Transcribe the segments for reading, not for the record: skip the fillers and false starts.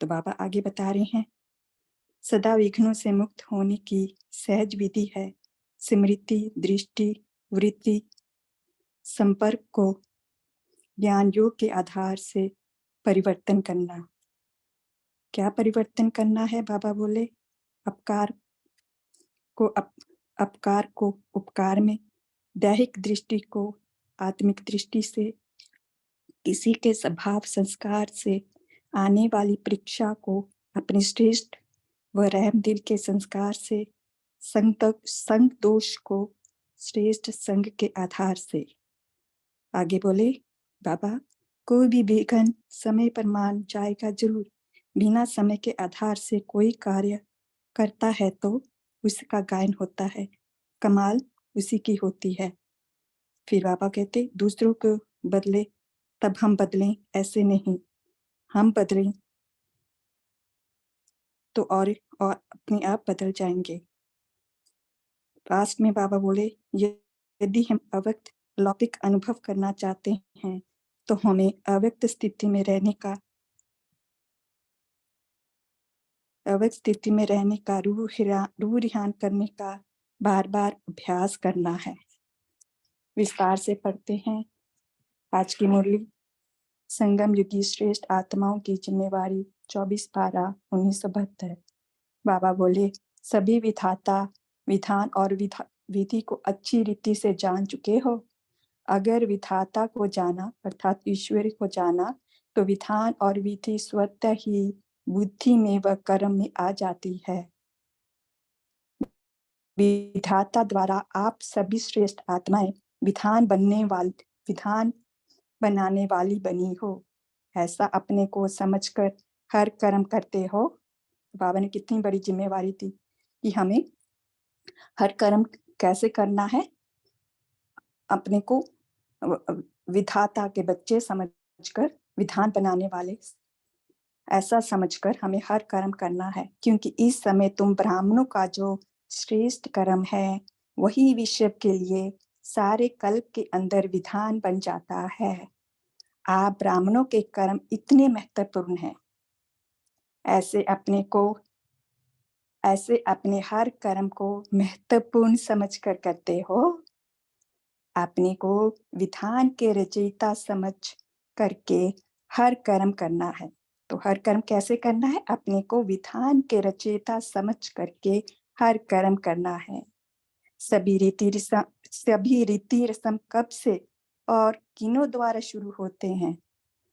तो बाबा आगे बता रहे हैं, सदा विघ्नों से मुक्त होने की सहज विधि है स्मृति, दृष्टि, वृत्ति, संपर्क को ज्ञान योग के आधार से परिवर्तन करना। क्या परिवर्तन करना है? बाबा बोले, अपकार को उपकार में, दैहिक दृष्टि को आत्मिक दृष्टि से, किसी के स्वभाव संस्कार से आने वाली परीक्षा को अपने श्रेष्ठ व रहम दिल के संस्कार से, संग दोष को श्रेष्ठ संग के आधार से। आगे बोले बाबा, कोई भी विघ्न समय पर मान जाएगा जरूर। बिना समय के आधार से कोई कार्य करता है तो उसका गायन होता है, कमाल उसी की होती है। फिर बाबा कहते, दूसरों को बदले तब हम बदलें, ऐसे नहीं। हम बदलें तो और अपने आप बदल जाएंगे। लास्ट में बाबा बोले, यदि हम अव्यक्त लौकिक अनुभव करना चाहते हैं तो हमें अव्यक्त स्थिति में रहने का रूह रिहान करने का बार बार अभ्यास करना है। विस्तार से पढ़ते हैं आज की मुरली। संगम युगी श्रेष्ठ आत्माओं की जिम्मेवारी 24/12/1972। बाबा बोले, सभी विधाता, विधान और विधि को अच्छी रीति से जान चुके हो। अगर विधाता को जाना अर्थात ईश्वर को जाना तो विधान और विधि स्वतः ही बुद्धि में व कर्म में आ जाती है। विधाता द्वारा आप सभी श्रेष्ठ आत्माएं विधान बनाने वाली बनी हो। ऐसा अपने को समझकर हर कर्म करते हो। बाबा ने कितनी बड़ी जिम्मेवारी दी कि हमें हर कर्म कैसे करना है। अपने को विधाता के बच्चे समझकर, विधान बनाने वाले ऐसा समझकर हमें हर कर्म करना है, क्योंकि इस समय तुम ब्राह्मणों का जो श्रेष्ठ कर्म है वही विश्व के लिए सारे कल्प के अंदर विधान बन जाता है। आप ब्राह्मणों के कर्म इतने महत्वपूर्ण हैं। ऐसे अपने हर कर्म को महत्वपूर्ण समझकर करते हो। अपने को विधान के रचयिता समझ करके हर कर्म करना है। तो हर कर्म कैसे करना है? अपने को विधान के रचयिता समझ करके हर कर्म करना है। सभी रीति रस्म कब से और किनों द्वारा शुरू होते हैं,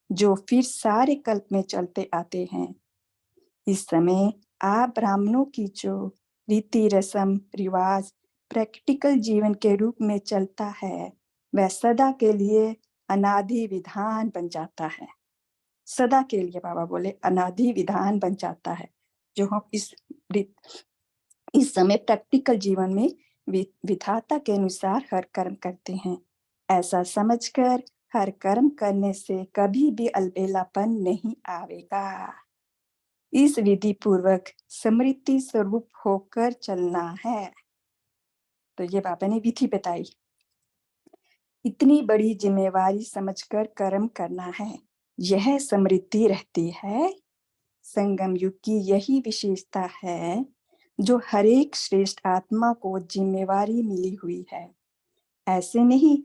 जो फिर सारे कल्प में चलते आते हैं। इस समय आप ब्राह्मणों की जो रीति रस्म रिवाज प्रैक्टिकल जीवन के रूप में चलता है, वह सदा के लिए अनादि विधान बन जाता है। सदा के लिए बाबा बोले अनादि विधान बन जाता है, जो हम इस समय प्रैक्टिकल जीवन में विधाता के अनुसार हर कर्म करते हैं। ऐसा समझकर हर कर्म करने से कभी भी अलबेलापन नहीं आवेगा। इस विधि पूर्वक स्मृति स्वरूप होकर चलना है। तो ये बाबा ने विधि बताई। इतनी बड़ी जिम्मेवारी समझकर कर्म करना है, यह स्मृति रहती है। संगम युग की यही विशेषता है जो हर एक श्रेष्ठ आत्मा को जिम्मेवारी मिली हुई है। ऐसे नहीं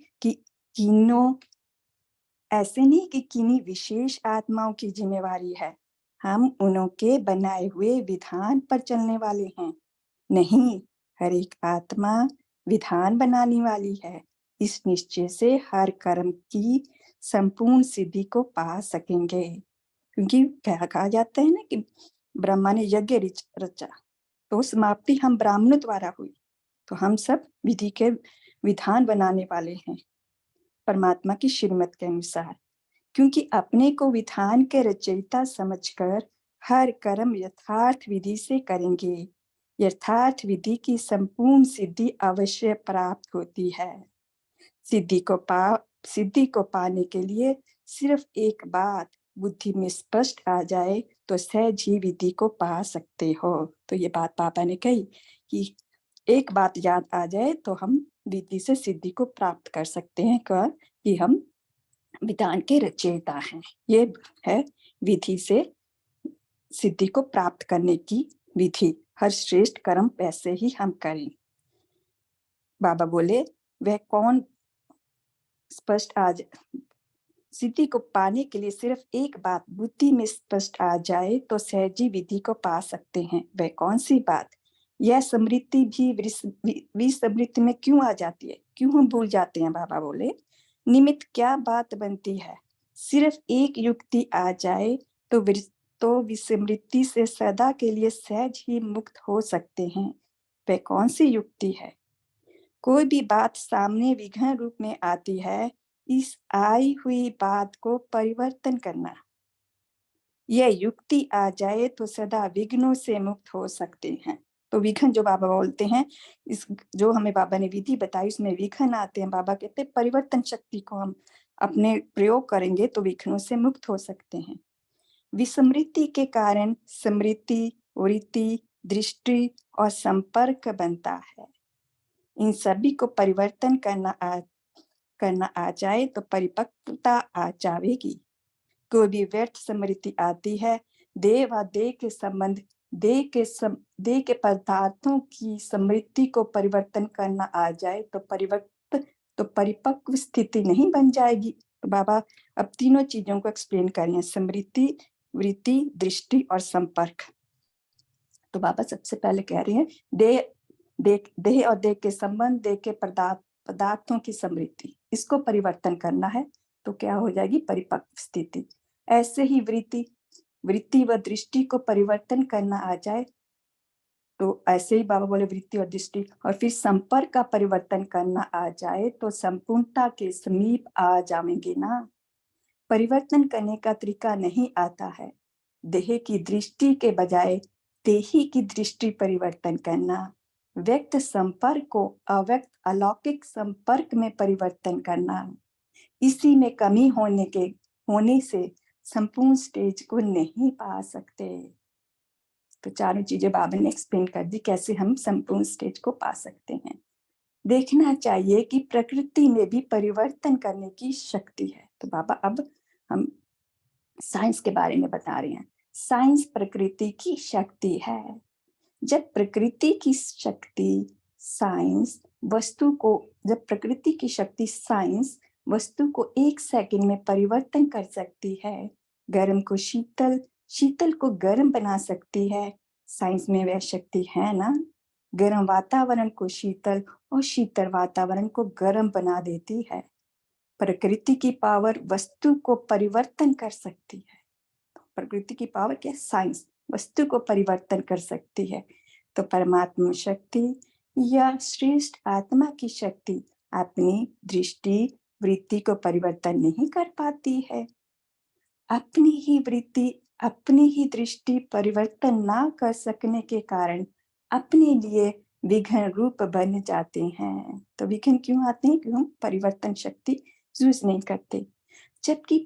कि किन्हीं विशेष आत्माओं की जिम्मेवारी है, हम उन्हों के बनाए हुए विधान पर चलने वाले हैं। नहीं, हर एक आत्मा विधान बनाने वाली है। इस निश्चय से हर कर्म की संपूर्ण सिद्धि को पा सकेंगे। क्योंकि क्या कहा जाता है ना कि ब्रह्मा ने यज्ञ रचा तो समाप्ति हम ब्राह्मणों द्वारा हुई। तो हम सब विधि के विधान बनाने वाले हैं परमात्मा की श्रीमत के अनुसार। क्योंकि अपने को विधान के रचयिता समझकर हर कर्म यथार्थ विधि से करेंगे। यथार्थ विधि की संपूर्ण सिद्धि अवश्य प्राप्त होती है। सिद्धि को पाने के लिए सिर्फ एक बात बुद्धि में स्पष्ट आ जाए तो सहज ही विधि को पा सकते हो। तो ये बात पापा ने कही कि एक बात याद आ जाए तो हम विधि से सिद्धि को प्राप्त कर सकते हैं कि हम विधान के रचयिता हैं। ये है विधि से सिद्धि को प्राप्त करने की विधि, हर श्रेष्ठ कर्म वैसे ही हम करें। बाबा बोले, वह कौन स्पष्ट आज सिद्धि को पाने के लिए सिर्फ एक बात बुद्धि में स्पष्ट आ जाए तो सहजी विधि को पा सकते हैं। वह कौन सी बात? यह स्मृति भी विस्मृति में क्यों आ जाती है, क्यों हम भूल जाते हैं? बाबा बोले, निमित्त क्या बात बनती है? सिर्फ एक युक्ति आ जाए तो विस्मृति से सदा के लिए सहज ही मुक्त हो सकते हैं। वह कौन सी युक्ति है? कोई भी बात सामने विघ्न रूप में आती है, इस आई हुई बात को परिवर्तन करना। यह युक्ति आ जाए तो सदा विघ्नों से मुक्त हो सकते हैं। तो विघ्न जो बाबा बोलते हैं, इस जो हमें बाबा ने विधि बताई उसमें विघ्न आते हैं। बाबा कहते हैं परिवर्तन शक्ति को हम अपने प्रयोग करेंगे तो विघ्नों से मुक्त हो सकते हैं। विस्मृति के कारण स्मृति, वृत्ति, दृष्टि और संपर्क बनता है। इन सभी को परिवर्तन करना आ जाए तो परिपक्वता आ जाएगी। कोई भी व्यर्थ स्मृति आती है, देह व देह के संबंध, देह के पदार्थों की स्मृति को परिवर्तन करना आ जाए तो परिपक्व स्थिति नहीं बन जाएगी। तो बाबा अब तीनों चीजों को एक्सप्लेन करें, स्मृति, वृत्ति, दृष्टि और संपर्क। तो बाबा सबसे पहले कह रहे हैं देह और देह के संबंध, देह के पदार्थों की स्मृति, इसको परिवर्तन करना है तो क्या हो जाएगी? परिपक्व स्थिति। ऐसे ही वृत्ति व दृष्टि को परिवर्तन करना आ जाए तो ऐसे ही बाबा बोले वृत्ति और दृष्टि, और फिर संपर्क का परिवर्तन करना आ जाए तो संपूर्णता के समीप आ जाएंगे ना। परिवर्तन करने का तरीका नहीं आता है। देह की दृष्टि के बजाय देही की दृष्टि परिवर्तन करना, व्यक्त संपर्क को अव्यक्त अलौकिक संपर्क में परिवर्तन करना, इसी में कमी होने से संपूर्ण स्टेज को नहीं पा सकते। तो चारों चीजें बाबा ने एक्सप्लेन कर दी कैसे हम संपूर्ण स्टेज को पा सकते हैं। देखना चाहिए कि प्रकृति में भी परिवर्तन करने की शक्ति है। तो बाबा अब हम साइंस के बारे में बता रहे हैं। साइंस प्रकृति की शक्ति है। जब प्रकृति की शक्ति साइंस वस्तु को एक सेकंड में परिवर्तन कर सकती है, गर्म को शीतल, शीतल को गर्म बना सकती है। साइंस में वह शक्ति है ना। गर्म वातावरण को शीतल और शीतल वातावरण को गर्म बना देती है। प्रकृति की पावर वस्तु को परिवर्तन कर सकती है। प्रकृति की पावर क्या? साइंस वस्तु को परिवर्तन कर सकती है। तो परमात्मा शक्ति या श्रेष्ठ आत्मा की शक्ति अपनी दृष्टि वृत्ति को परिवर्तन नहीं कर पाती है। अपनी ही वृत्ति, अपनी ही दृष्टि परिवर्तन ना कर सकने के कारण अपने लिए विघ्न रूप बन जाते हैं। तो विघ्न क्यों आते हैं? क्यों? परिवर्तन शक्ति यूज नहीं करते। जबकि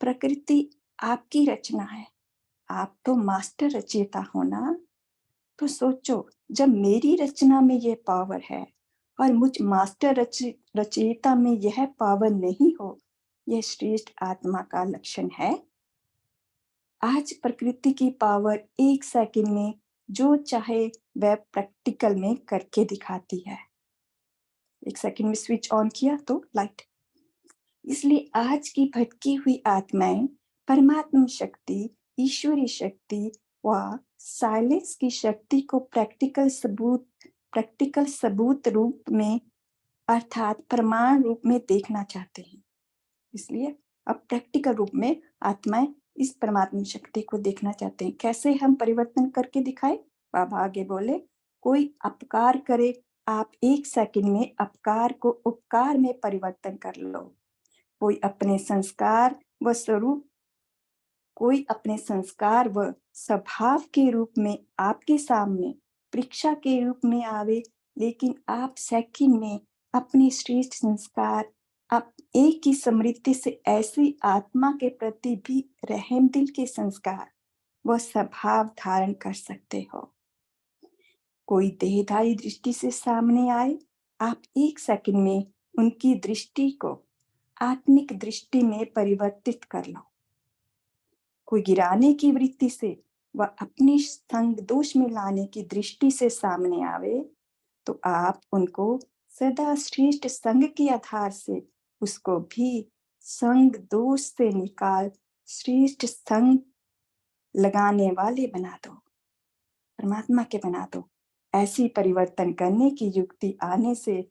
प्रकृति आपकी रचना है, आप तो मास्टर रचयिता हो ना। तो सोचो, जब मेरी रचना में यह पावर है और मुझ मास्टर रचयिता में यह पावर नहीं हो, यह श्रेष्ठ आत्मा का लक्षण है। आज प्रकृति की पावर एक सेकंड में जो चाहे वह प्रैक्टिकल में करके दिखाती है। एक सेकंड में स्विच ऑन किया तो लाइट। इसलिए आज की भटकी हुई आत्माएं परमात्मा शक्ति, ईश्वरी शक्ति व साइलेंस की शक्ति को प्रैक्टिकल सबूत रूप में अर्थात प्रमाण रूप में देखना चाहते हैं। इसलिए अब प्रैक्टिकल रूप में आत्माएं इस परमात्मा शक्ति को देखना चाहते हैं। कैसे हम परिवर्तन करके दिखाए? बाबा आगे बोले, कोई अपकार करे, आप एक सेकंड में अपकार को उपकार में परिवर्तन कर लो। कोई अपने संस्कार व स्वभाव के रूप में आपके सामने परीक्षा के रूप में आवे, लेकिन आप सेकंड में अपने श्रेष्ठ संस्कार, आप एक ही स्मृति से ऐसी आत्मा के प्रति भी रहम दिल के संस्कार व स्वभाव धारण कर सकते हो। कोई देहधारी दृष्टि से सामने आए, आप एक सेकंड में उनकी दृष्टि को आत्मिक दृष्टि में परिवर्तित कर लो। कोई गिराने की वृत्ति से व अपने संग दोष में लाने की दृष्टि से सामने आवे, तो आप उनको सदा श्रेष्ठ संग के आधार से उसको भी संग दोष से निकाल श्रेष्ठ संग लगाने वाले बना दो, परमात्मा के बना दो। ऐसी परिवर्तन करने की युक्ति आने से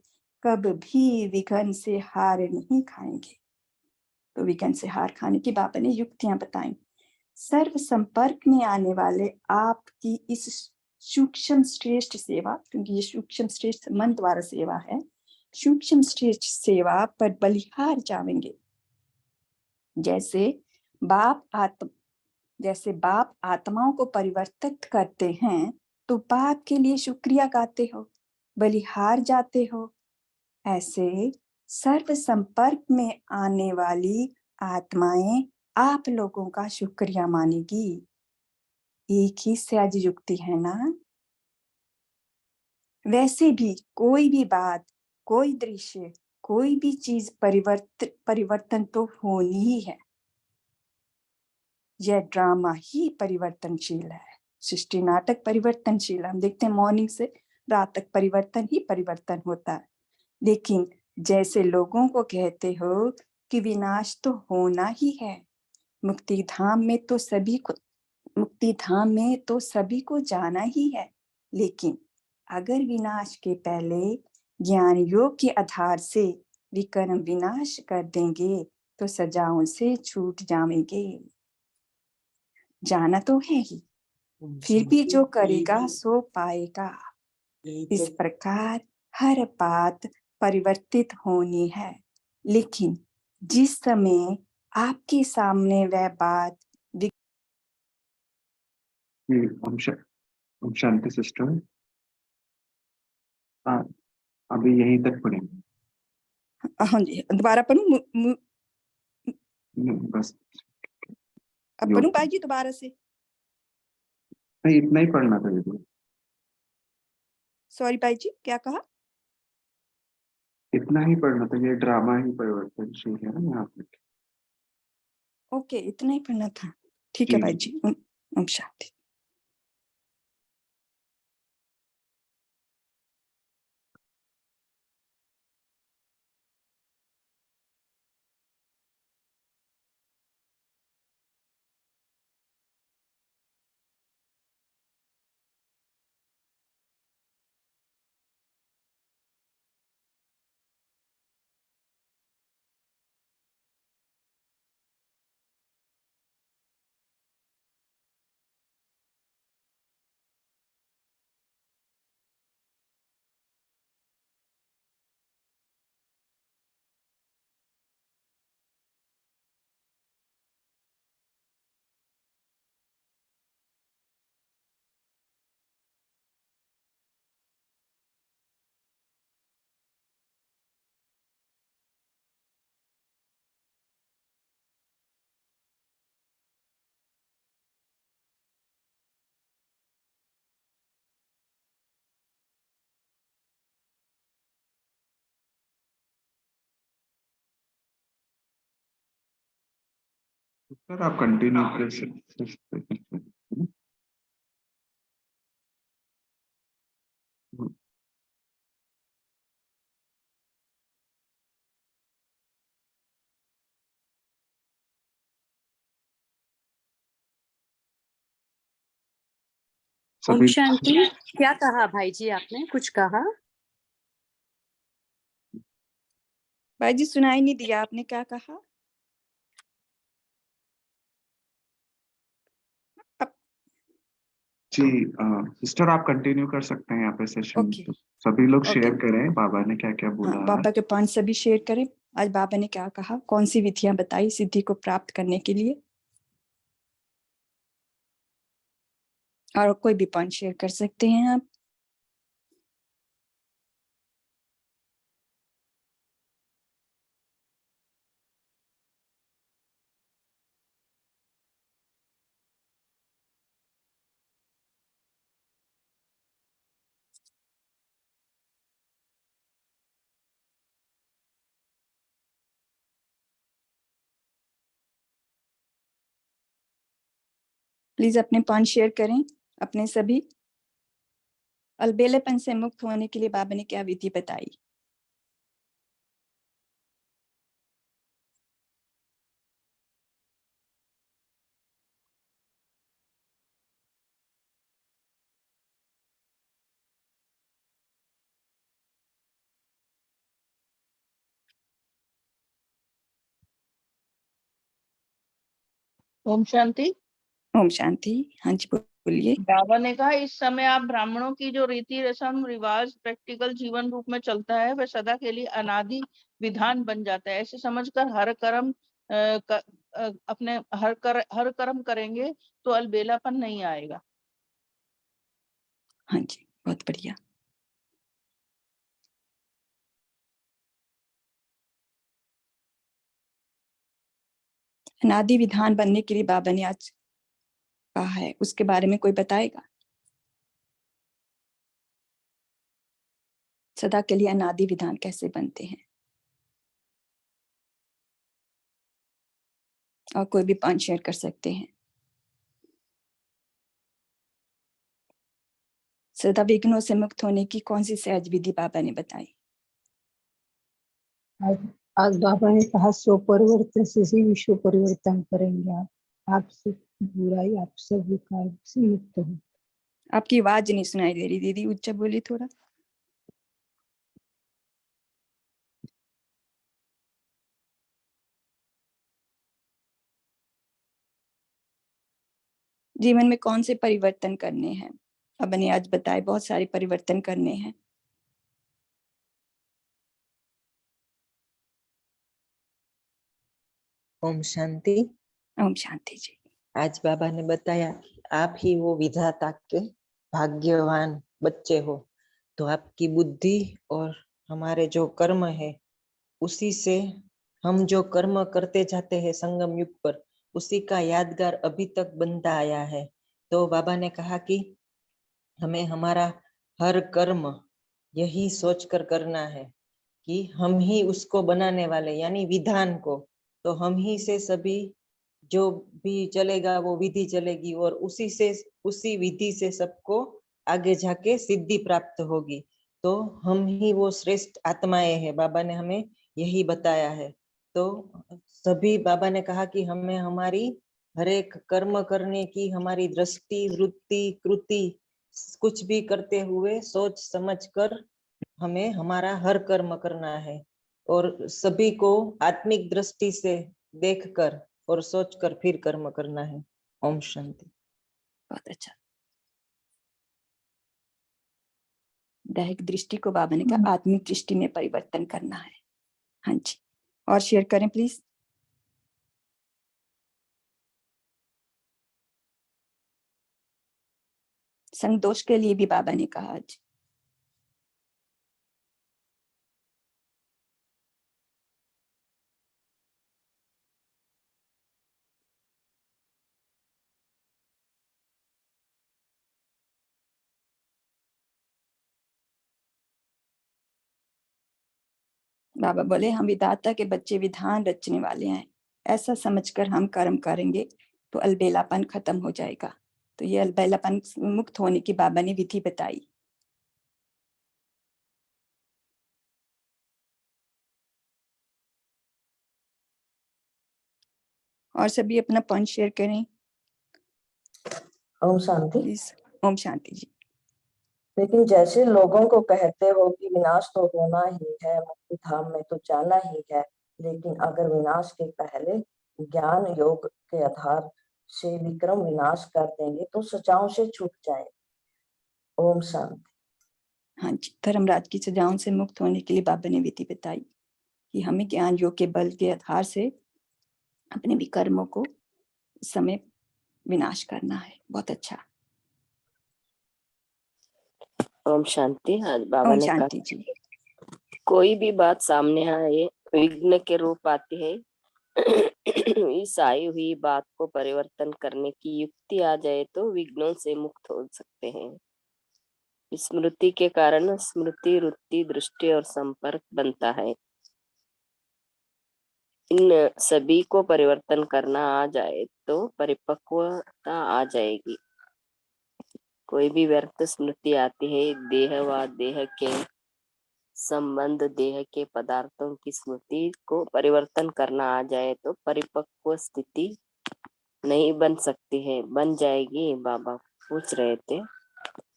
कब भी विघन से हार नहीं खाएंगे। तो विघन से हार खाने की बाबा ने युक्तियां बताई। सर्व संपर्क में आने वाले आपकी इस सूक्ष्म श्रेष्ठ सेवा, क्योंकि ये सूक्ष्म श्रेष्ठ मन द्वारा सेवा है, सूक्ष्म श्रेष्ठ सेवा पर बलिहार जावेंगे। जैसे बाप आत्माओं को परिवर्तित करते हैं, तो बाप के लिए शुक्रिया गाते हो, बलिहार जाते हो। ऐसे सर्व संपर्क में आने वाली आत्माएं आप लोगों का शुक्रिया मानेगी। एक ही सहज युक्ति है ना। वैसे भी कोई भी बात, कोई दृश्य, कोई भी चीज परिवर्तन तो होनी ही है। यह ड्रामा ही परिवर्तनशील है। सृष्टि नाटक परिवर्तनशील है। हम देखते हैं मॉर्निंग से रात तक परिवर्तन ही परिवर्तन होता है। लेकिन जैसे लोगों को कहते हो कि विनाश तो होना ही है, मुक्ति धाम में तो सभी को जाना ही है। लेकिन अगर विनाश के पहले ज्ञान योग के आधार से विकर्म विनाश कर देंगे, तो सजाओं से छूट जाएंगे। जाना तो है ही, फिर भी जो करेगा सो पाएगा। इस प्रकार हर बात परिवर्तित होनी है। लेकिन जिस समय आपके सामने वह बात हम शांति सिस्टर, अभी यहीं तक पढ़ेंगे। हाँ जी, दोबारा पढ़ूं? बस अब पढ़ूं भाई जी दोबारा से? नहीं, इतना ही पढ़ना था दीदी। सॉरी भाई जी, क्या कहा? इतना ही पढ़ना था, ये ड्रामा ही परिवर्तनशील है ना यहाँ पे। ओके, इतना ही पढ़ना था। ठीक है भाई जी, ओम शांति। सर आप कंटिन्यू कर सकते हैं। ओम शांति। क्या कहा भाई जी आपने? कुछ कहा? भाई जी सुनाई नहीं दिया, आपने क्या कहा? जी सिस्टर आप कंटिन्यू कर सकते हैं यहाँ पे सेशन। ओके, तो सभी लोग ओके। शेयर करें बाबा ने क्या क्या बोला हाँ, है। बाबा के पॉइंट सभी शेयर करें। आज बाबा ने क्या कहा, कौन सी विधियां बताई सिद्धि को प्राप्त करने के लिए, और कोई भी पॉइंट शेयर कर सकते हैं आप। प्लीज अपने पॉइंट शेयर करें अपने सभी। अलबेलेपन से मुक्त होने के लिए बाबा ने क्या विधि बताई? ओम शांति। ओम शांति। हाँ जी बोलिए। बाबा ने कहा इस समय आप ब्राह्मणों की जो रीति रस्म रिवाज प्रैक्टिकल जीवन रूप में चलता है वह सदा के लिए अनादि विधान बन जाता है। ऐसे समझकर हर कर्म अपने हर कर्म करेंगे तो अलबेलापन नहीं आएगा। हाँ जी बहुत बढ़िया। अनादि विधान बनने के लिए बाबा ने आज कहा है, उसके बारे में कोई बताएगा? सदा के लिए अनादि विधान कैसे बनते हैं? और कोई भी पॉइंट शेयर कर सकते हैं। सदा विघ्नों से मुक्त होने की कौन सी सहज विधि बाबा ने बताई? आज बाबा ने कहा सो परिवर्तन से ही विश्व परिवर्तन करेंगे। आप सब बुराई, आप सब विकार से मुक्त हो। आपकी आवाज नहीं सुनाई दे रही दीदी, ऊंचा बोली थोड़ा। जीवन में कौन से परिवर्तन करने हैं? अब मैंने आज बताए बहुत सारे परिवर्तन करने हैं। ओम शांति। ओम शांति जी। आज बाबा ने बताया कि आप ही वो विधाता के भाग्यवान बच्चे हो, तो आपकी बुद्धि और हमारे जो कर्म है उसी से हम जो कर्म करते जाते हैं संगम युग पर, उसी का यादगार अभी तक बनता आया है। तो बाबा ने कहा कि हमें हमारा हर कर्म यही सोचकर करना है कि हम ही उसको बनाने वाले, यानी विधान को। तो हम ही से सभी जो भी चलेगा वो विधि चलेगी और उसी से, उसी विधि से सबको आगे जाके सिद्धि प्राप्त होगी। तो हम ही वो श्रेष्ठ आत्माएं हैं, बाबा ने हमें यही बताया है। तो सभी बाबा ने कहा कि हमें हमारी हर एक कर्म करने की हमारी दृष्टि, वृत्ति, कृति कुछ भी करते हुए सोच समझ कर हमें हमारा हर कर्म करना है और सभी को आत्मिक दृष्टि से देखकर और सोचकर फिर कर्म करना है। ओम शांति। बहुत अच्छा। दैहिक दृष्टि को बाबा ने कहा आत्मिक दृष्टि में परिवर्तन करना है। हाँ जी, और शेयर करें प्लीज। संग दोष के लिए भी बाबा ने कहा आज। बाबा बोले हम विधाता के बच्चे विधान रचने वाले हैं, ऐसा समझकर हम कर्म करेंगे तो अलबेलापन खत्म हो जाएगा। तो ये अलबेलापन मुक्त होने की बाबा ने विधि बताई। और सभी अपना पॉइंट शेयर करें ओम शांति। प्लीज। ओम शांति जी। लेकिन जैसे लोगों को कहते हो कि विनाश तो होना ही है, मुक्ति धाम में तो जाना ही है, लेकिन अगर विनाश के पहले ज्ञान योग के आधार से विक्रम विनाश कर देंगे तो सजाओं से छूट जाए। ओम शांति। हाँ जी, धर्मराज की सजाओं से मुक्त होने के लिए बाबा ने विधि बताई कि हमें ज्ञान योग के बल के आधार से अपने भी कर्मों को समय विनाश करना है। बहुत अच्छा। ओम शांति। आज बाबा ओम ने कहा शांति जी। कोई भी बात सामने आए विघ्न के रूप आती है। इस आई हुई बात को परिवर्तन करने की युक्ति आ जाए तो विघ्नों से मुक्त हो सकते हैं। स्मृति के कारण स्मृति, रुत्ति, दृष्टि और संपर्क बनता है। इन सभी को परिवर्तन करना आ जाए तो परिपक्वता आ जाएगी। कोई भी व्यर्थ स्मृति आती है, देह व देह के संबंध, देह के पदार्थों की स्मृति को परिवर्तन करना आ जाए तो परिपक्व स्थिति नहीं बन सकती है। बन जाएगी, बाबा पूछ रहे थे।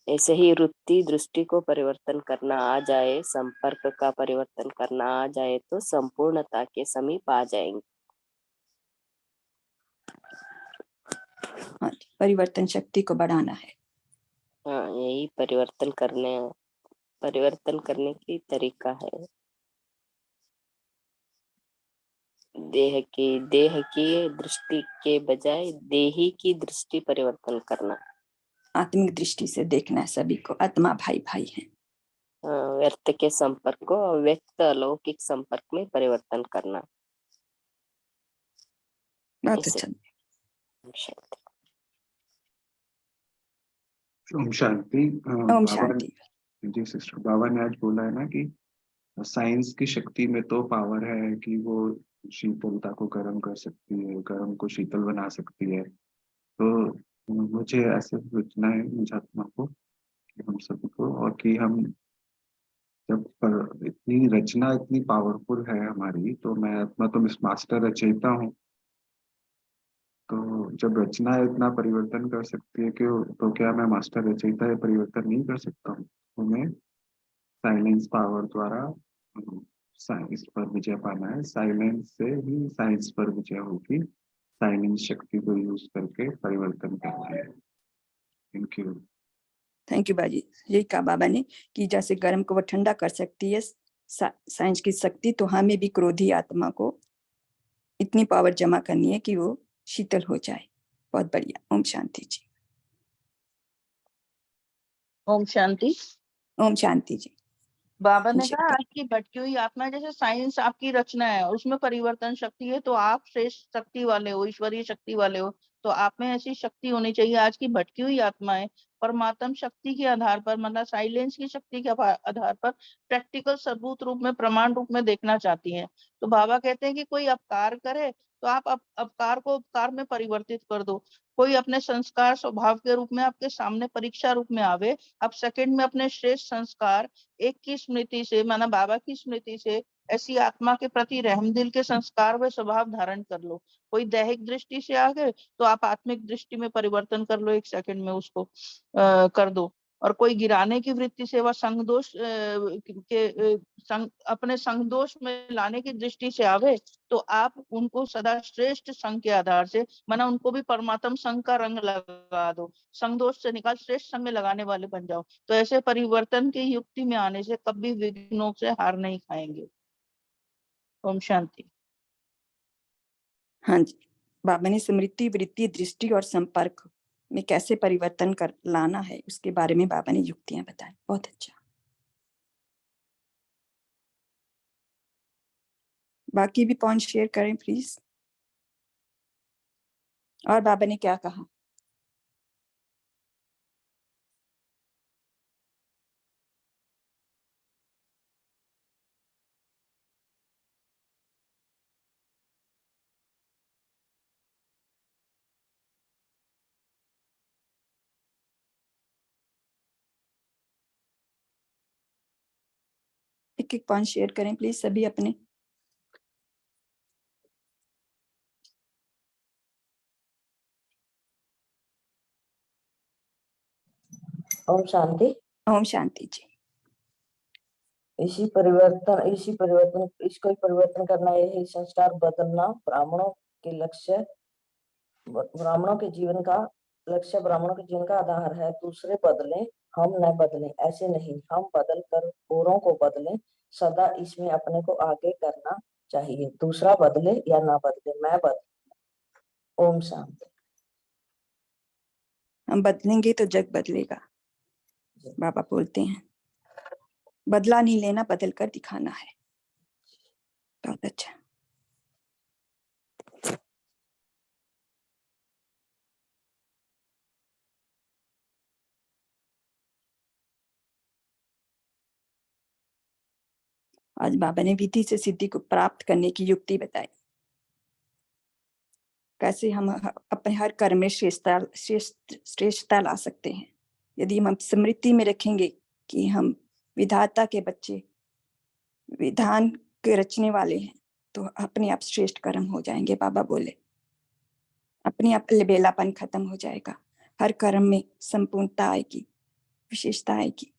ऐसे ही वृत्ति दृष्टि को परिवर्तन करना आ जाए, संपर्क का परिवर्तन करना आ जाए तो संपूर्णता के समीप आ जाएंगे। हाँ, परिवर्तन शक्ति को बढ़ाना है। हाँ, यही परिवर्तन करने की तरीका है। देह की दृष्टि के बजाय देही की दृष्टि परिवर्तन करना। आत्मिक दृष्टि से देखना है सभी को, आत्मा भाई भाई है। व्यर्थ के संपर्क को अव्यक्त अलौकिक संपर्क में परिवर्तन करना। बहुत इसे अच्छा। ओम शांति। ओम बाबा शांति। जी सिस्टर, बाबा ने आज बोला है ना कि साइंस की शक्ति में तो पावर है कि वो शीतलता को गर्म कर सकती है, गर्म को शीतल बना सकती है। तो मुझे ऐसे सोचना है मुझे आत्मा को कि हम सभी को, और कि हम जब इतनी रचना इतनी पावरफुल है हमारी, तो मैं आत्मा तो मिस मास्टर रचयिता हूँ। तो जब रचना इतना परिवर्तन कर सकती है कि तो क्या मैं मास्टर रचयिता ये परिवर्तन नहीं कर सकता हूँ? तो मैं साइलेंस पावर द्वारा साइंस पर विजय पाना है। साइलेंस से ही साइंस पर विजय होगी। साइलेंस शक्ति को यूज करके परिवर्तन करना है। Thank you. थैंक यू बाजी। यही कहा बाबा ने कि जैसे गर्म को वो ठंडा कर सकती है साइंस की शक्ति, तो हमें भी क्रोधी आत्मा को इतनी पावर जमा करनी है कि वो शीतल हो जाए। बहुत बढ़िया। ओम शांति जी। ओम शांति। ओम शांति जी। बाबा ने जी, कहा आज की भटकी हुई आत्मा, जैसे साइंस आपकी रचना है, उसमें परिवर्तन शक्ति है, तो आप श्रेष्ठ शक्ति वाले हो, ईश्वरीय शक्ति वाले हो, तो आप में ऐसी शक्ति होनी चाहिए। आज की भटकी हुई आत्माएं परमात्म शक्ति के आधार पर, मतलब साइलेंस की शक्ति के आधार पर प्रैक्टिकल सबूत रूप में, प्रमाण रूप में देखना चाहती हैं। तो बाबा कहते हैं कि कोई अपकार करे तो आप अपकार को उपकार में परिवर्तित कर दो। कोई अपने संस्कार स्वभाव के रूप में आपके सामने परीक्षा रूप में आवे, आप सेकंड में अपने श्रेष्ठ संस्कार एक की स्मृति से, माना बाबा की स्मृति से, ऐसी आत्मा के प्रति रहमदिल के संस्कार व स्वभाव धारण कर लो। कोई दैहिक दृष्टि से आ गए तो आप आत्मिक दृष्टि में परिवर्तन कर लो, एक सेकंड में उसको कर दो। और कोई गिराने की वृत्ति से व संग दोष अपने संग दोष में लाने की दृष्टि से आवे, तो आप उनको सदा श्रेष्ठ संघ के आधार से, माना उनको भी परमात्म संघ का रंग लगा दो, संग दोष से निकाल श्रेष्ठ संघ में लगाने वाले बन जाओ। तो ऐसे परिवर्तन की युक्ति में आने से कभी विघ्नों से हार नहीं खाएंगे। ओम शांति। हाँ जी। बाबा ने स्मृति, वृत्ति, दृष्टि और संपर्क में कैसे परिवर्तन कर लाना है उसके बारे में बाबा ने युक्तियां बताई। बहुत अच्छा। बाकी भी पॉइंट शेयर करें प्लीज। और बाबा ने क्या कहा? एक एक पॉइंट शेयर करें प्लीज सभी अपने। ओम शांति। ओम शांति जी। इसको ही परिवर्तन करना, यही संस्कार बदलना ब्राह्मणों के जीवन का लक्ष्य, ब्राह्मणों के जीवन का आधार है। दूसरे बदलें, हम न बदलें, ऐसे नहीं। हम बदल कर औरों को बदलें, सदा इसमें अपने को आगे करना चाहिए। दूसरा बदले या ना बदले, मैं बदलूं। ओम शांति। हम बदलेंगे तो जग बदलेगा, बाबा बोलते हैं। बदला नहीं लेना, बदल कर दिखाना है। बहुत अच्छा। आज बाबा ने विधि से सिद्धि को प्राप्त करने की युक्ति बताई। कैसे हम अपने हर कर्म में श्रेष्ठता ला सकते हैं। यदि हम स्मृति में रखेंगे कि हम विधाता के बच्चे, विधान के रचने वाले हैं, तो अपने आप श्रेष्ठ कर्म हो जाएंगे। बाबा बोले अपने आप बेलापन खत्म हो जाएगा, हर कर्म में संपूर्णता आएगी, विशेषता आएगी।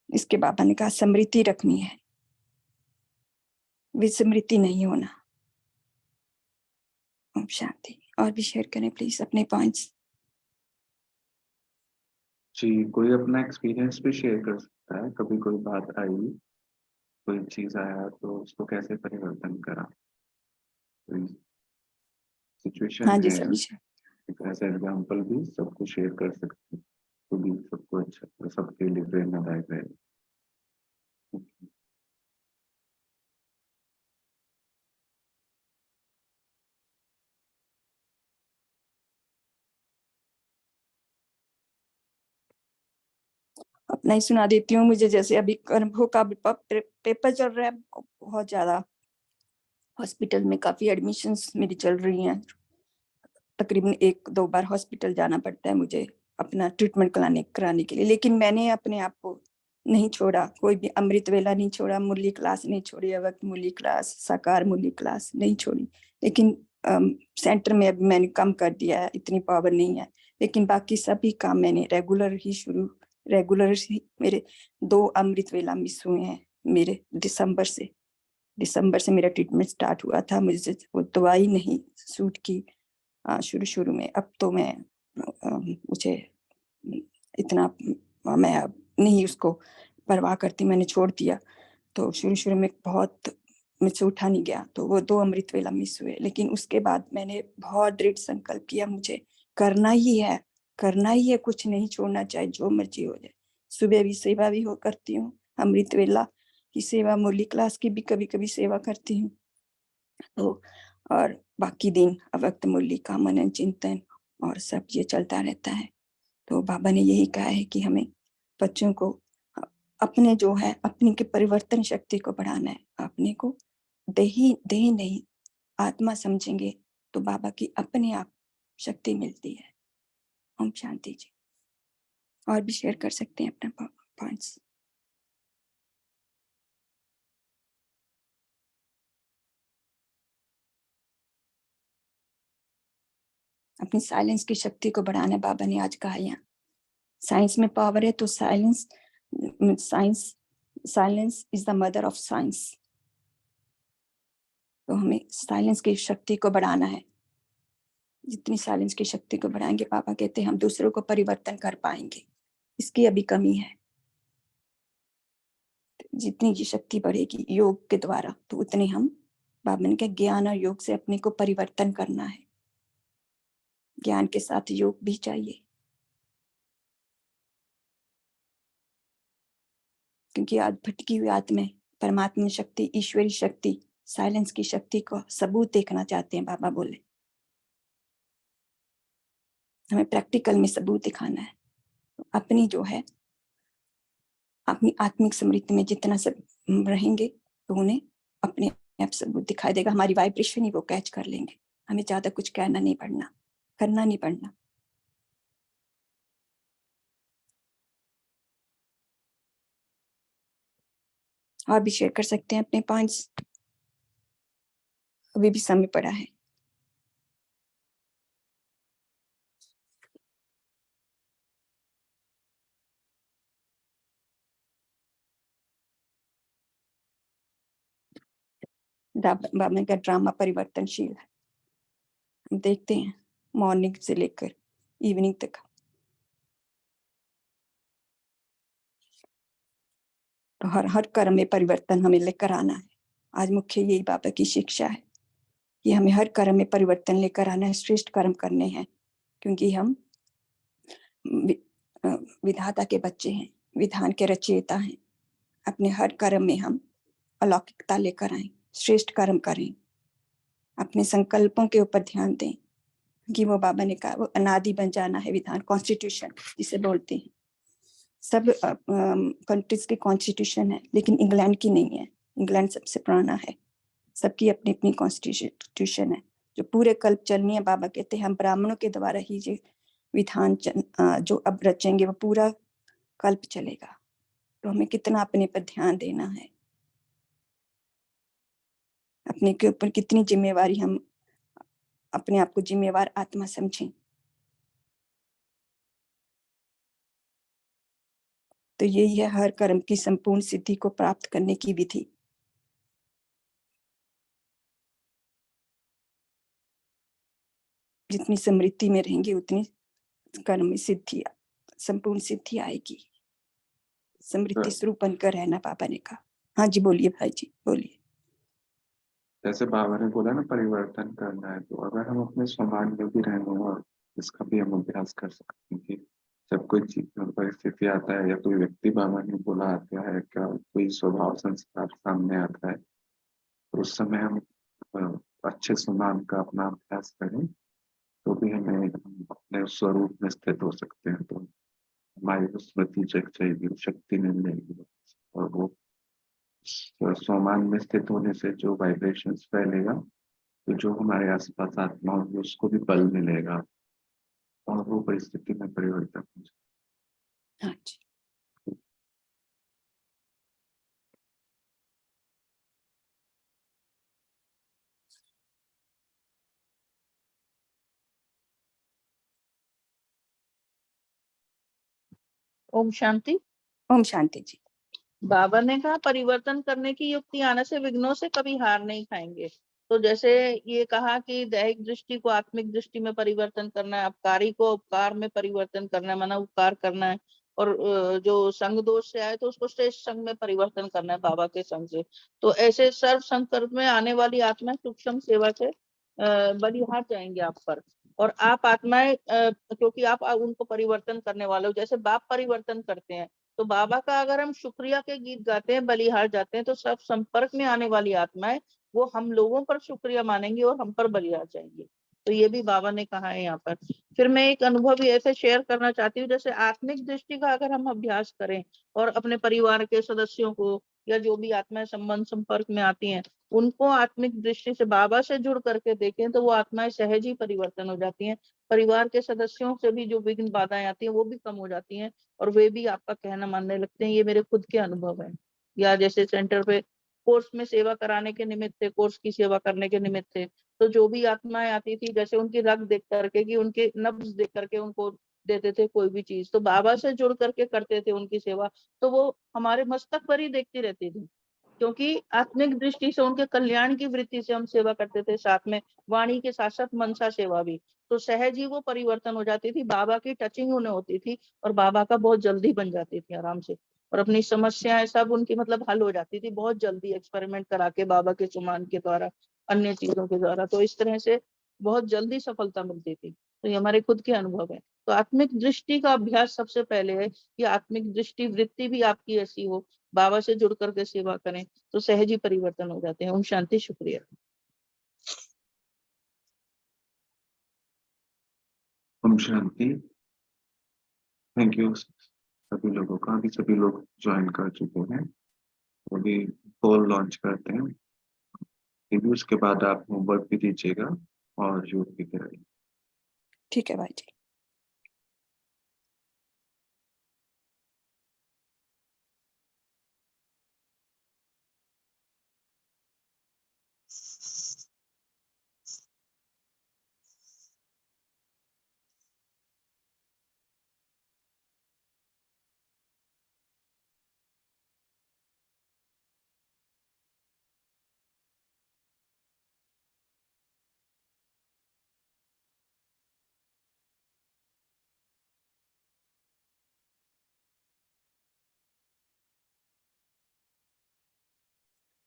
इसके बाबा ने कहा स्मृति रखनी है, विस्मृति नहीं होना। ओम शांति। और भी शेयर करें प्लीज अपने पॉइंट्स। जी, कोई अपना एक्सपीरियंस भी शेयर कर सकता है, कभी कोई बात आई, कोई चीज आया तो उसको कैसे परिवर्तन करा, कोई सिचुएशन हाँ जी है, सभी ऐसा एग्जाम्पल भी सबको शेयर कर सकते हैं, तो भी सबको अच्छा, सबके लिए प्रेरणादायक है। अपना ही सुना देती हूँ। मुझे जैसे अभी कर्मों का पेपर चल रहा है, बहुत ज्यादा हॉस्पिटल में काफी एडमिशंस मेरी चल रही हैं। तकरीबन 1-2 बार हॉस्पिटल जाना पड़ता है मुझे अपना ट्रीटमेंट कराने के लिए, लेकिन मैंने अपने आप को नहीं छोड़ा। कोई भी अमृत वेला नहीं छोड़ा, मुरली क्लास नहीं छोड़ी, अवक्त मुरली क्लास, साकार मुरली क्लास नहीं छोड़ी। लेकिन सेंटर में अभी मैंने कम कर दिया है, इतनी पावर नहीं है, लेकिन बाकी सभी काम मैंने रेगुलर ही मेरे 2 अमृत वेला मिस हुए हैं। मेरे दिसंबर से मेरा ट्रीटमेंट स्टार्ट हुआ था, मुझे वो दवाई नहीं सूट की शुरू में। अब तो मैं मुझे इतना मैं अब नहीं उसको परवाह करती, मैंने छोड़ दिया। तो शुरू में बहुत मुझसे उठा नहीं गया, तो वो 2 अमृत वेला मिस हुए। लेकिन उसके बाद मैंने बहुत दृढ़ संकल्प किया, मुझे करना ही है, कुछ नहीं छोड़ना, चाहे जो मर्जी हो जाए। सुबह भी सेवा भी हो करती हूँ, अमृत वेला की सेवा, मुरली क्लास की भी कभी कभी सेवा करती हूँ। तो और बाकी दिन अवक्त मुरली का मनन चिंतन और सब ये चलता रहता है। तो बाबा ने यही कहा है कि हमें बच्चों को अपने जो है अपनी के परिवर्तन शक्ति को बढ़ाना है। अपने को देही नहीं आत्मा समझेंगे तो बाबा की अपने आप शक्ति मिलती है। ओम शांति जी। और भी शेयर कर सकते हैं अपना पॉइंट्स। अपनी साइलेंस की शक्ति को बढ़ाना, बाबा ने आज कहा यहाँ साइंस में पावर है, तो silence is the mother of science. तो हमें साइलेंस की शक्ति को बढ़ाना है। जितनी साइलेंस की शक्ति को बढ़ाएंगे, पापा कहते हैं हम दूसरों को परिवर्तन कर पाएंगे। इसकी अभी कमी है। जितनी ये शक्ति बढ़ेगी योग के द्वारा, तो उतने हम, बाबा ने कहा ज्ञान और योग से अपने को परिवर्तन करना है। ज्ञान के साथ योग भी चाहिए, क्योंकि आज भटकी हुई आत्मा परमात्मा शक्ति, ईश्वरी शक्ति, साइलेंस की शक्ति को सबूत देखना चाहते हैं। बाबा बोले हमें प्रैक्टिकल में सबूत दिखाना है। अपनी जो है अपनी आत्मिक स्मृति में जितना सब रहेंगे, तो उन्हें अपने आप सबूत दिखाई देगा। हमारी वाइब्रेशन ही वो कैच कर लेंगे। हमें ज्यादा कुछ कहना नहीं पड़ना, करना नहीं पड़ना। और भी शेयर कर सकते हैं अपने पॉइंट्स, अभी भी समय पड़ा है। बाबा का ड्रामा परिवर्तनशील है। हम देखते हैं मॉर्निंग से लेकर इवनिंग तक। तो हर कर्म में परिवर्तन हमें लेकर आना है। आज मुख्य यही बाबा की शिक्षा है कि हमें हर कर्म में परिवर्तन लेकर आना है, श्रेष्ठ कर्म करने हैं, क्योंकि हम विधाता के बच्चे हैं, विधान के रचयिता हैं। अपने हर कर्म में हम अलौकिकता लेकर आए, श्रेष्ठ कर्म करें, अपने संकल्पों के ऊपर ध्यान दें, कि वो बाबा ने कहा वो अनादि बन जाना है। विधान कॉन्स्टिट्यूशन जिसे बोलते हैं, सब कंट्रीज की कॉन्स्टिट्यूशन है, लेकिन इंग्लैंड की नहीं है। इंग्लैंड सबसे पुराना है, सबकी अपनी अपनी कॉन्स्टिट्यूशन है। जो पूरे कल्प चलनी है। बाबा कहते हैं हम ब्राह्मणों के द्वारा ही जो विधान जो अब रचेंगे वो पूरा कल्प चलेगा। तो हमें कितना अपने पर ध्यान देना है, अपने के ऊपर कितनी जिम्मेवारी, हम अपने आप को जिम्मेवार आत्मा समझें। तो यही है हर कर्म की संपूर्ण सिद्धि को प्राप्त करने की विधि। जितनी समृद्धि में रहेंगे उतनी कर्म में सिद्धि, संपूर्ण सिद्धि आएगी। समृद्धि स्वरूप बनकर रहना, बाबा ने कहा। हाँ जी बोलिए भाई जी, बोलिए। जैसे बाबा ने बोला ना परिवर्तन करना है, तो अगर हम अपने समाज में भी रहें और इसका भी हम अभ्यास कर सकते हैं कि जब कोई परिस्थिति आता है या कोई व्यक्ति बाबा ने बोला आता है, क्या कोई स्वभाव संस्कार सामने आता है, तो उस समय हम अच्छे सुनाम का अपना अभ्यास करें तो भी हमें अपने स्वरूप में स्थित हो सकते हैं। तो हमारी वो स्मृति जग जाएगी, शक्ति मिल जाएगी और वो सोमान में स्थित होने से जो वाइब्रेशंस फैलेगा, तो जो हमारे आसपास आत्मा होगी उसको भी बल मिलेगा और वो परिस्थिति में परिवर्तन हो जाएगा। हाँ जी। ओम शांति। ओम शांति जी। बाबा ने कहा परिवर्तन करने की युक्ति आने से विघ्नों से कभी हार नहीं खाएंगे। तो जैसे ये कहा कि दैहिक दृष्टि को आत्मिक दृष्टि में परिवर्तन करना है, अपकारी को उपकार में परिवर्तन करना है, माना उपकार करना है, और जो संग दोष से आए तो उसको श्रेष्ठ संग में परिवर्तन करना है बाबा के संग से। तो ऐसे सर्व संकल्प में आने वाली आत्मा सूक्ष्म सेवा से बलिहार जाएंगे आप पर। और आप आत्माएं क्योंकि आप उनको परिवर्तन करने वाले हो, जैसे बाप परिवर्तन करते हैं, तो बाबा का अगर हम शुक्रिया के गीत गाते हैं, बलिहार जाते हैं, तो सब संपर्क में आने वाली आत्माएं वो हम लोगों पर शुक्रिया मानेंगे और हम पर बलिहार जाएंगे। तो ये भी बाबा ने कहा है यहाँ पर। फिर मैं एक अनुभव भी ऐसे शेयर करना चाहती हूँ, जैसे आत्मिक दृष्टि का अगर हम अभ्यास करें और अपने परिवार के सदस्यों को या जो भी आत्माएं संबंध संपर्क में आती हैं उनको आत्मिक दृष्टि से बाबा से जुड़ करके देखें, तो वो आत्माएं सहज ही परिवर्तन हो जाती हैं। परिवार के सदस्यों से भी जो विघ्न बाधाएं आती हैं वो भी कम हो जाती हैं और वे भी आपका कहना मानने लगते हैं। ये मेरे खुद के अनुभव है। या जैसे सेंटर पे कोर्स में सेवा कराने के निमित्त थे, कोर्स की सेवा करने के निमित्त थे, तो जो भी आत्माएं आती थी, जैसे उनकी रग देख करके कि उनके नब्ज देख करके उनको देते थे कोई भी चीज, तो बाबा से जुड़ करके करते थे उनकी सेवा, तो वो हमारे मस्तक पर ही देखती रहती थी, क्योंकि आत्मिक दृष्टि से उनके कल्याण की वृत्ति से हम सेवा करते थे, साथ में वाणी के साथ साथ मनसा सेवा भी। तो सहज ही वो परिवर्तन हो जाती थी, बाबा की टचिंग उन्हें होती थी और बाबा का बहुत जल्दी बन जाती थी आराम से, और अपनी समस्याएं सब उनकी मतलब हल हो जाती थी बहुत जल्दी, एक्सपेरिमेंट करा के बाबा के सुमान के द्वारा, अन्य चीजों के द्वारा। तो इस तरह से बहुत जल्दी सफलता मिलती थी। तो ये हमारे खुद के अनुभव है। तो आत्मिक दृष्टि का अभ्यास सबसे पहले है कि आत्मिक दृष्टि वृत्ति भी आपकी ऐसी हो, बाबा से जुड़ करके सेवा करें तो सहज ही परिवर्तन हो जाते हैं। ओम शांति। शुक्रिया। ओम शांति। थैंक यू सभी लोगों का। अभी सभी लोग ज्वाइन कर चुके हैं, अभी पोल लॉन्च करते हैं, फिर उसके बाद आप होमवर्क भी दीजिएगा और योग भी करेंगे। ठीक है भाई जी।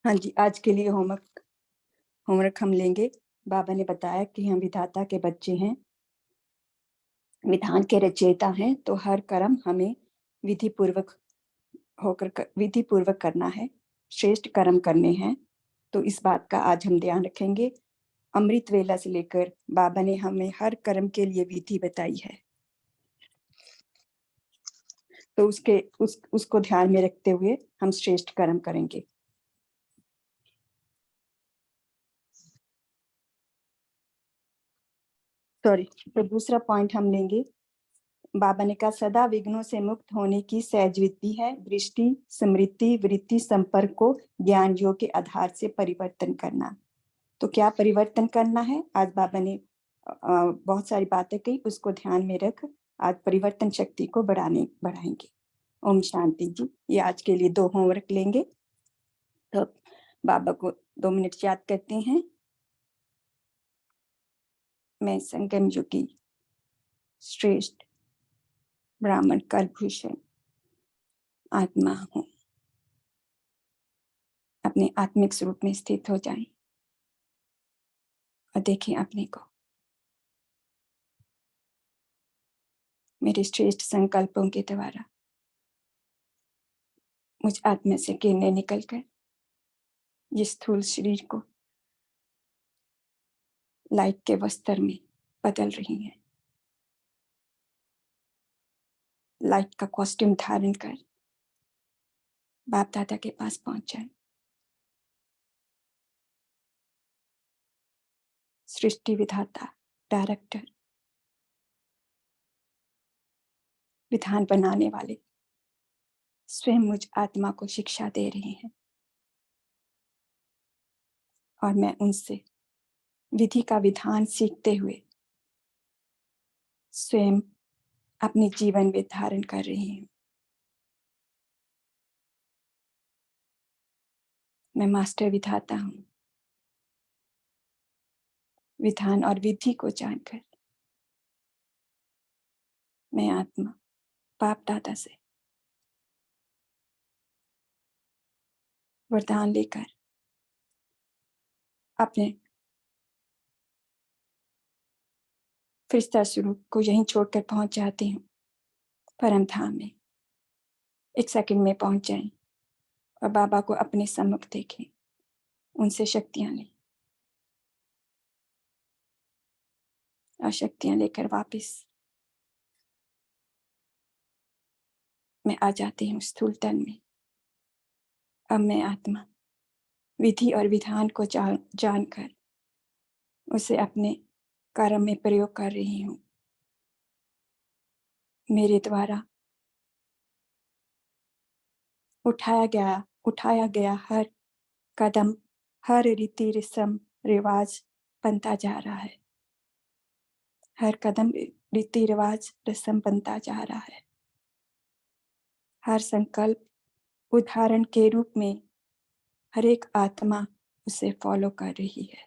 हाँ जी, आज के लिए होमवर्क हम लेंगे। बाबा ने बताया कि हम विधाता के बच्चे हैं, विधान के रचयिता हैं, तो हर कर्म हमें विधि पूर्वक करना है, श्रेष्ठ कर्म करने हैं। तो इस बात का आज हम ध्यान रखेंगे। अमृत वेला से लेकर बाबा ने हमें हर कर्म के लिए विधि बताई है, तो उसको ध्यान में रखते हुए हम श्रेष्ठ कर्म करेंगे। तो दूसरा पॉइंट हम लेंगे। बाबा ने कहा सदा विघ्नों से मुक्त होने की सहज विधि है दृष्टि, स्मृति, वृत्ति, संपर्क को ज्ञान योग के आधार से परिवर्तन करना। तो क्या परिवर्तन करना है? आज बाबा ने बहुत सारी बातें कही, उसको ध्यान में रख आज परिवर्तन शक्ति को बढ़ाएंगे। ओम शांति जी। ये आज के लिए 2 होमवर्क लेंगे। तो बाबा को 2 मिनट याद करते हैं। मैं संगम योगी श्रेष्ठ ब्राह्मण कलभूषण आत्मा हूँ। अपने आत्मिक स्वरूप में स्थित हो जाएं और देखें अपने को। मेरे श्रेष्ठ संकल्पों के द्वारा मुझ आत्मा से किरणें निकलकर ये स्थूल शरीर को लाइट के वस्त्र में बदल रही है। लाइट का कॉस्ट्यूम धारण कर बाप दादा के पास पहुंच जाए। सृष्टि विधाता, डायरेक्टर, विधान बनाने वाले स्वयं मुझ आत्मा को शिक्षा दे रहे हैं और मैं उनसे विधि का विधान सीखते हुए स्वयं अपने जीवन में धारण कर रही हूँ। मैं मास्टर विधाता हूँ। विधान और विधि को जानकर मैं आत्मा बाप दादा से वरदान लेकर अपने फरिश्ता स्वरूप को यहीं छोड़कर पहुंच जाती हूँ परम धाम में। 1 सेकंड में पहुंच जाएं और बाबा को अपने सम्मुख देखें, उनसे शक्तियां लें और शक्तियां लेकर वापस मैं आ जाती हूँ स्थूल तन में। अब मैं आत्मा विधि और विधान को जानकर उसे अपने कर्म में प्रयोग कर रही हूँ। मेरे द्वारा उठाया गया हर कदम, हर रीति रस्म रिवाज बनता जा रहा है। हर कदम रीति रिवाज रस्म बनता जा रहा है। हर संकल्प उदाहरण के रूप में हर एक आत्मा उसे फॉलो कर रही है।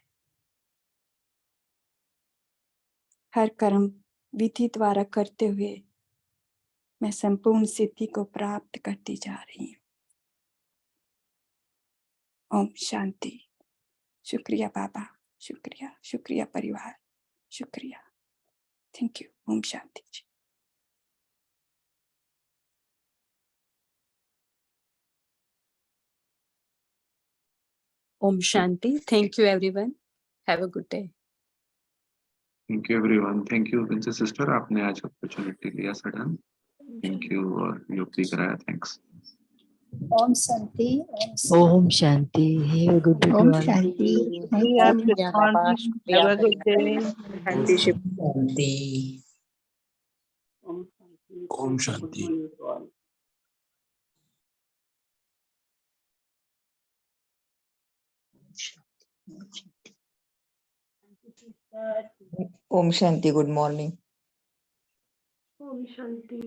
हर कर्म विधि द्वारा करते हुए मैं संपूर्ण सिद्धि को प्राप्त करती जा रही हूँ। ओम शांति। शुक्रिया बाबा, शुक्रिया, शुक्रिया परिवार, शुक्रिया। Thank you. Om Shanti ji. Om Shanti. Thank you everyone. Have a good day. Thank you everyone. Thank you princess sister, आपने आज अपॉर्चुनिटी लिया सडन। थैंक यू और योग भी कराया। Thanks. Om Shanti. Om Shanti. Have a good day to Om all. Shanti. शुक्रिया, शुक्रिया बाबा, morning. शुक्रिया Have a good day. Shanti Shiv. Shanti. Om Shanti. Good morning to all. Om Shanti. Good morning. Om Shanti.